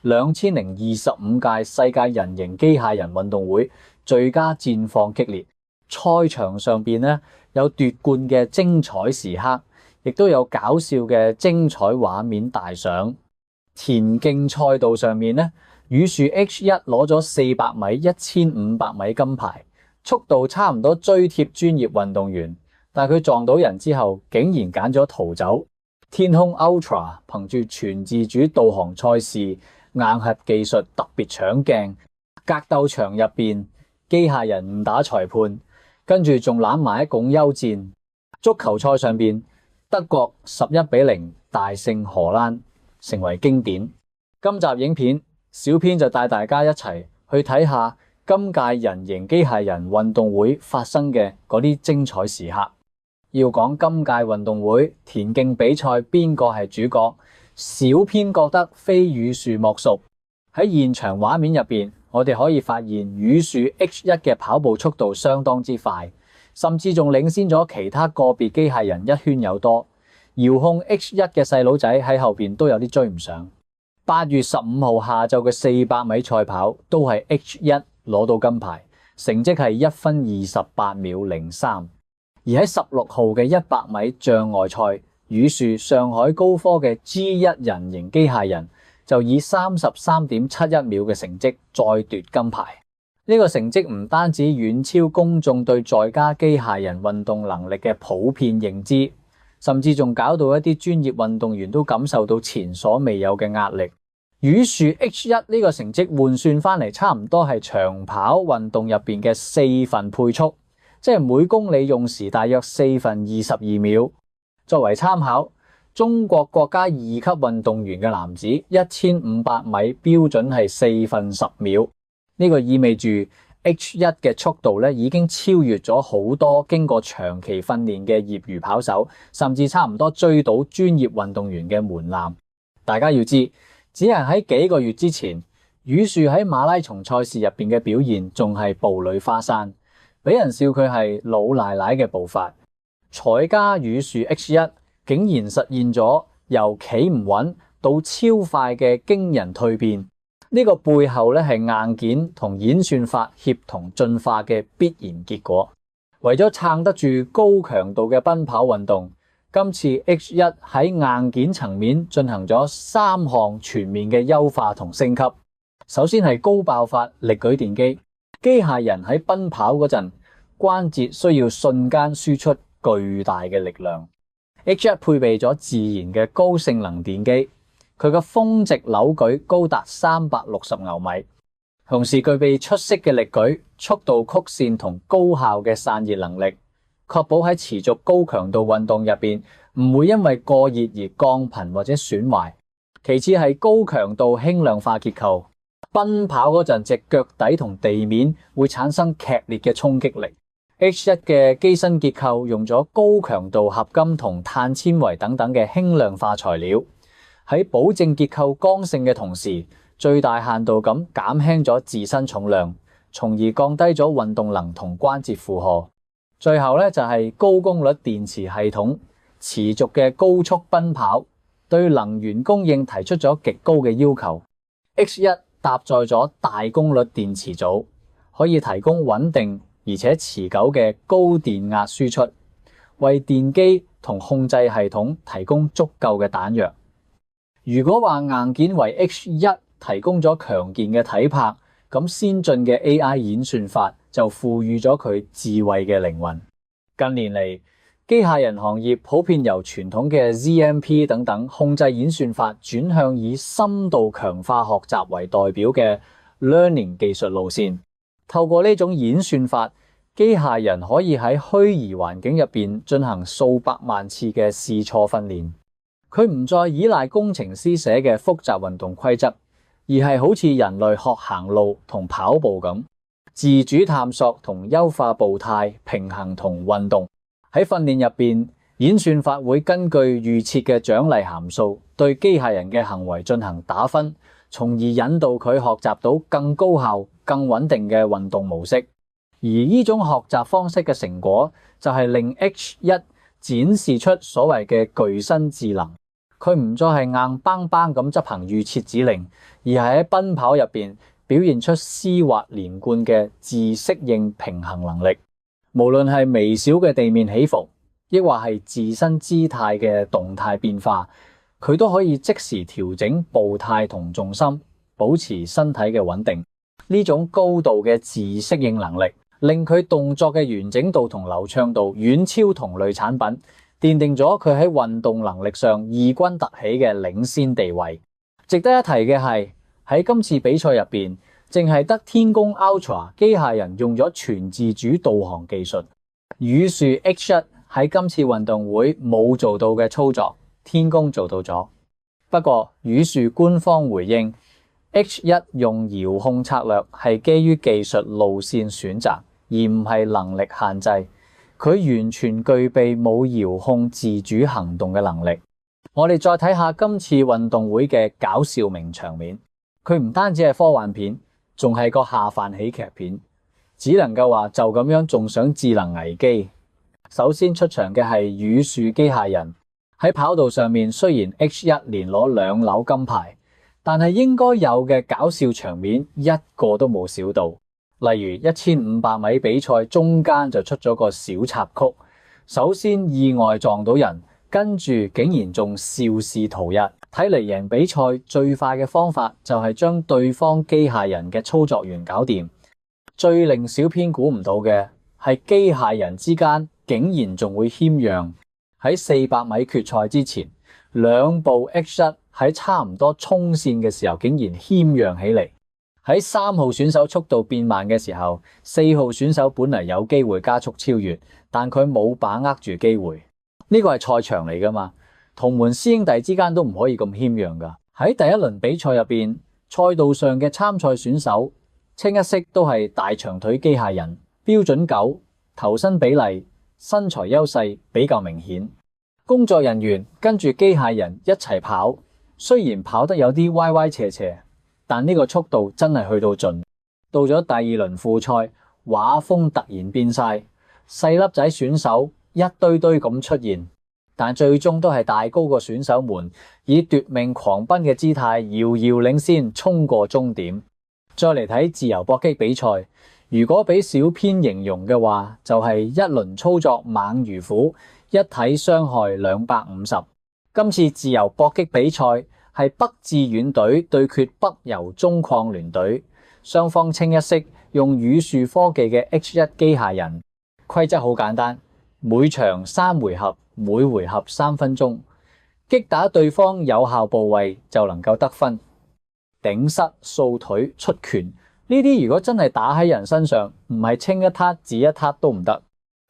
2025屆世界人形機械人運動會最佳戰況激烈，賽場上邊咧有奪冠嘅精彩時刻，亦都有搞笑嘅精彩畫面大賞。田徑賽道上面咧，羽樹 H1 攞咗400米、1500米金牌，速度差唔多追貼專業運動員，但佢撞到人之後，竟然揀咗逃走。天空 Ultra 憑住全自主導航賽事，硬核技術特別搶鏡，格鬥場入邊機械人誤打裁判，跟住仲攬埋一拱休戰。足球賽上邊德國11-0大勝荷蘭，成為經典。今集影片小編就帶大家一齊去睇下今屆人形機械人運動會發生嘅嗰啲精彩時刻。要講今屆運動會田徑比賽邊個係主角，小編覺得非羽樹莫屬。喺現場畫面入邊，我哋可以發現羽樹 H1 嘅跑步速度相當之快，甚至仲領先咗其他個別機械人1圈有多。遙控 H1 嘅細佬仔喺後邊都有啲追唔上。8月15號下晝嘅400米賽跑都係 H1 攞到金牌，成績係1分28秒03。而喺16號嘅100米障礙賽，羽樹上海高科嘅 G1 人形機械人就以33.71秒嘅成績再奪金牌。呢個成績唔單止遠超公眾對在家機械人運動能力嘅普遍認知，甚至仲搞到一啲專業運動員都感受到前所未有嘅壓力。羽樹 H1 呢個成績換算翻嚟，差唔多係長跑運動入邊嘅4分配速，即係每公里用時大約4分22秒。作為參考，中國國家2級運動員嘅男子1500米標準係4分10秒。呢個意味住 H1 嘅速度咧已經超越咗好多經過長期訓練嘅業餘跑手，甚至差唔多追到專業運動員嘅門檻。大家要知，只係喺幾個月之前，羽樹喺馬拉松賽事入邊嘅表現仲係步履花山，俾人笑佢係老奶奶嘅步伐。采家羽樹 H1 竟然實現咗由企唔穩到超快嘅驚人蛻變，呢個背後咧係硬件同演算法協同進化嘅必然結果。為咗撐得住高強度嘅奔跑運動，今次 H1 喺硬件層面進行咗3項全面嘅優化同升級。首先係高爆發力舉電機，機械人喺奔跑嗰陣，關節需要瞬間輸出巨大嘅力量。H1 配備咗自然嘅高性能電機，佢嘅峰值扭舉高達360牛米，同時具備出色嘅力舉、速度曲線同高效嘅散熱能力，確保喺持續高強度運動入邊唔會因為過熱而降頻或者損壞。其次係高強度輕量化結構，奔跑嗰陣隻腳底同地面會產生劇烈嘅衝擊力。H1 嘅機身結構用咗高強度合金同碳纖維等等嘅輕量化材料，喺保證結構剛性嘅同時，最大限度咁減輕咗自身重量，從而降低咗運動能同關節負荷。最後咧就係高功率電池系統，持續嘅高速奔跑對能源供應提出咗極高嘅要求。H1 搭載咗大功率電池組，可以提供穩定而且持久嘅高電壓輸出，為電機同控制系統提供足夠嘅彈藥。如果話硬件為 H1 提供咗強健嘅體魄，咁先進嘅 AI 演算法就賦予咗佢智慧嘅靈魂。近年嚟，機械人行業普遍由傳統嘅 ZMP 等等控制演算法轉向以深度強化學習為代表嘅 Learning 技術路線。透過呢種演算法，機械人可以喺虛擬環境入邊進行數百萬次嘅試錯訓練。佢唔再依賴工程師寫嘅複雜運動規則，而係好似人類學行路同跑步咁，自主探索同優化步態、平衡同運動。喺訓練入邊，演算法會根據預設嘅獎勵函數對機械人嘅行為進行打分，從而引導佢學習到更高效、更穩定嘅運動模式。而呢種學習方式嘅成果就係令 H1 展示出所謂嘅具身智能。佢唔再係硬邦邦咁執行預設指令，而係喺奔跑入邊表現出絲滑連貫嘅自適應平衡能力。無論係微小嘅地面起伏，抑或係自身姿態嘅動態變化，佢都可以即時調整步態同重心，保持身體嘅穩定。呢種高度嘅自適應能力，令佢動作嘅完整度同流暢度遠超同類產品，奠定咗佢喺運動能力上異軍突起嘅領先地位。值得一提嘅係，喺今次比賽入邊，淨係得天宮 Ultra 機械人用咗全自主導航技術，羽樹 H1 喺今次運動會冇做到嘅操作，天宮做到咗。不過羽樹官方回應， H1 用遙控策略係基於技術路線選擇，而唔係能力限制。佢完全具備冇遙控自主行動嘅能力。我哋再睇下今次運動會嘅搞笑名場面，佢唔單止係科幻片，仲係個下飯喜劇片，只能夠話就咁樣仲想智能危機。首先出場嘅係羽樹機械人，喺跑道上面雖然 H1 連攞2紐金牌，但係應該有嘅搞笑場面一個都冇少到。例如1500米比賽中間就出咗個小插曲，首先意外撞到人，跟住竟然仲肇事逃逸。睇嚟贏比賽最快嘅方法就係將對方機械人嘅操作員搞掂。最令小編估唔到嘅係機械人之間竟然仲會謙讓。喺400米決賽之前，2部 H1 喺差唔多衝線嘅時候竟然謙讓起嚟。喺3號選手速度變慢嘅時候，4號選手本嚟有機會加速超越，但佢冇把握住機會。呢個係賽場嚟噶嘛，同門師兄弟之間都唔可以咁謙讓噶。喺第一輪比賽入邊，賽道上嘅參賽選手清一色都係大長腿機械人，標準狗，頭身比例、身材優勢比較明顯。工作人員跟住機械人一齊跑，雖然跑得有啲歪歪斜斜，但呢個速度真係去到盡。到咗第2輪複賽，畫風突然變晒，細粒仔選手一堆堆咁出現，但最終都係大高個選手們以奪命狂奔嘅姿態遙遙領先，衝過終點。再嚟睇自由搏擊比賽，如果俾小編形容嘅話，就係一輪操作猛如虎，一體傷害250。今次自由搏擊比賽係北志遠隊對決北游中礦聯隊，雙方清一色用羽樹科技嘅 H1 機械人。規則好簡單，每場3回合，每回合3分鐘，擊打對方有效部位就能夠得分。頂膝、掃腿、出拳呢啲如果真係打喺人身上，唔係清一撻止一撻都唔得。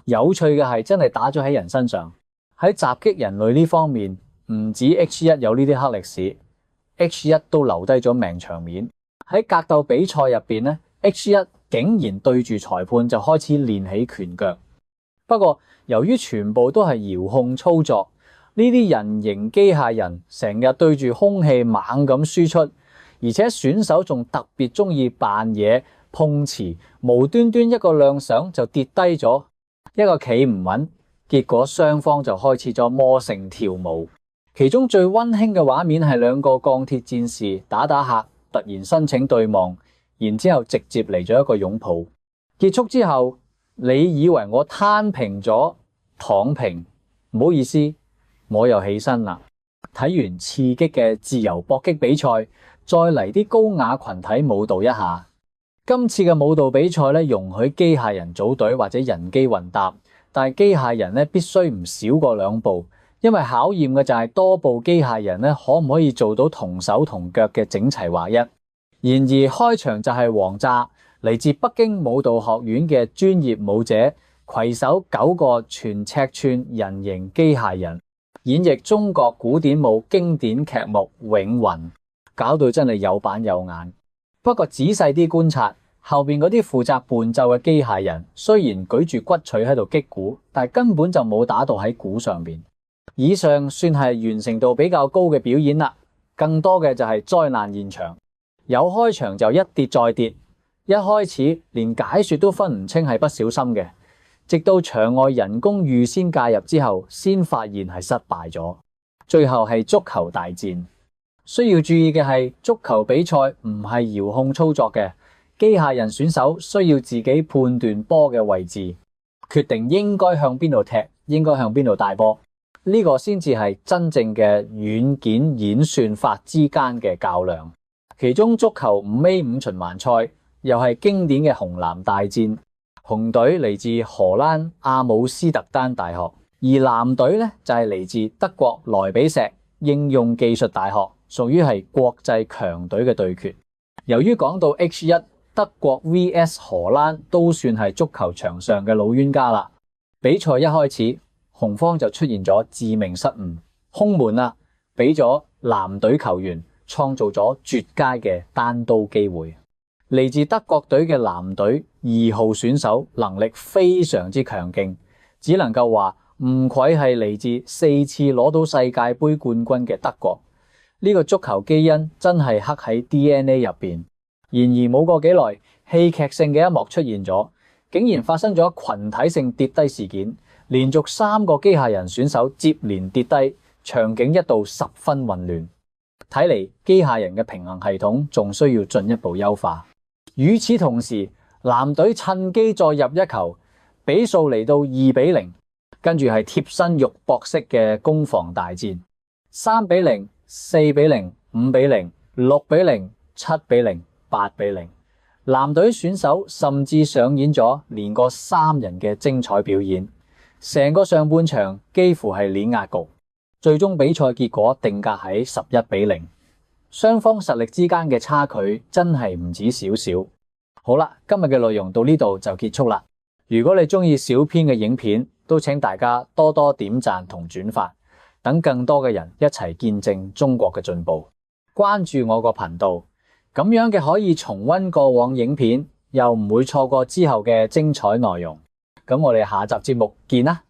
有趣嘅係真係打咗喺人身上。喺襲擊人類呢方面，唔止 H1 有呢啲黑歷史， H1 都留低咗名場面。喺格鬥比賽入邊呢， H1 竟然對住裁判就開始練起拳腳。不過由於全部都係遙控操作，呢啲人形機械人成日對住空氣猛咁輸出，而且選手仲特別中意扮嘢碰瓷，無端端一個踉跄就跌低咗，一個企唔穩，結果雙方就開始咗魔性跳舞。其中最溫馨嘅畫面係2個鋼鐵戰士打打下突然申請對望，然之後直接嚟咗一個擁抱。結束之後，你以為我攤平咗躺平？唔好意思，我又起身啦。睇完刺激嘅自由搏擊比賽，再嚟啲高雅群體舞蹈一下。今次嘅舞蹈比賽咧，容許機械人組隊或者人機混搭，但係機械人咧必須唔少過2部，因為考驗嘅就係多部機械人咧可唔可以做到同手同腳嘅整齊劃一。然而開場就係王炸，嚟自北京舞蹈學院嘅專業舞者攜手9個全尺寸人形機械人，演繹中國古典舞經典劇目《永魂》，搞到真係有板有眼。不過仔細啲觀察，後邊嗰啲負責伴奏嘅機械人雖然舉住骨錘喺度擊鼓，但係根本就冇打到喺鼓上邊。以上算係完成度比較高嘅表演啦，更多嘅就係災難現場。有開場就一跌再跌，一開始連解說都分唔清係不小心嘅，直到場外人工預先介入之後，先發現係失敗咗。最後係足球大戰。需要注意嘅係，足球比賽唔係遙控操作嘅，機械人選手需要自己判斷波嘅位置，決定應該向邊度踢，應該向邊度帶波。呢個先至係真正嘅軟件演算法之間嘅較量。其中足球5A5循環賽又係經典嘅紅藍大戰，紅隊嚟自荷蘭阿姆斯特丹大學，而藍隊咧就係嚟自德國萊比錫應用技術大學，屬於係國際強隊嘅對決。由於講到 H1 德國 VS 荷蘭都算係足球場上嘅老冤家啦，比賽一開始紅方就出現咗致命失誤，空門啊，俾咗藍隊球員創造咗絕佳嘅單刀機會。嚟自德國隊嘅藍隊2號選手能力非常之強勁，只能夠話唔愧係嚟自4次攞到世界盃冠軍嘅德國。呢個足球基因真係刻喺 DNA 入邊。然而冇過幾耐，戲劇性嘅一幕出現咗，竟然發生咗群體性跌低事件，連續3個機械人選手接連跌低，場景一度十分混亂。睇嚟機械人嘅平衡系統仲需要進一步優化。與此同時，藍隊趁機再入一球，比數嚟到2-0，跟住係貼身肉搏式嘅攻防大戰，3-0、4-0、5-0、6-0、7-0、8-0。藍隊選手甚至上演咗連過3人嘅精彩表演，成個上半場幾乎係碾壓局，最終比賽結果定格喺11-0。雙方實力之間嘅差距真係唔止少少。好啦，今日嘅內容到呢度就結束啦。如果你中意小編嘅影片，都請大家多多點讚同轉發，等更多嘅人一齊見證中國嘅進步。關注我個頻道，咁樣嘅可以重溫過往影片，又唔會錯過之後嘅精彩內容。咁我哋下集節目見啦！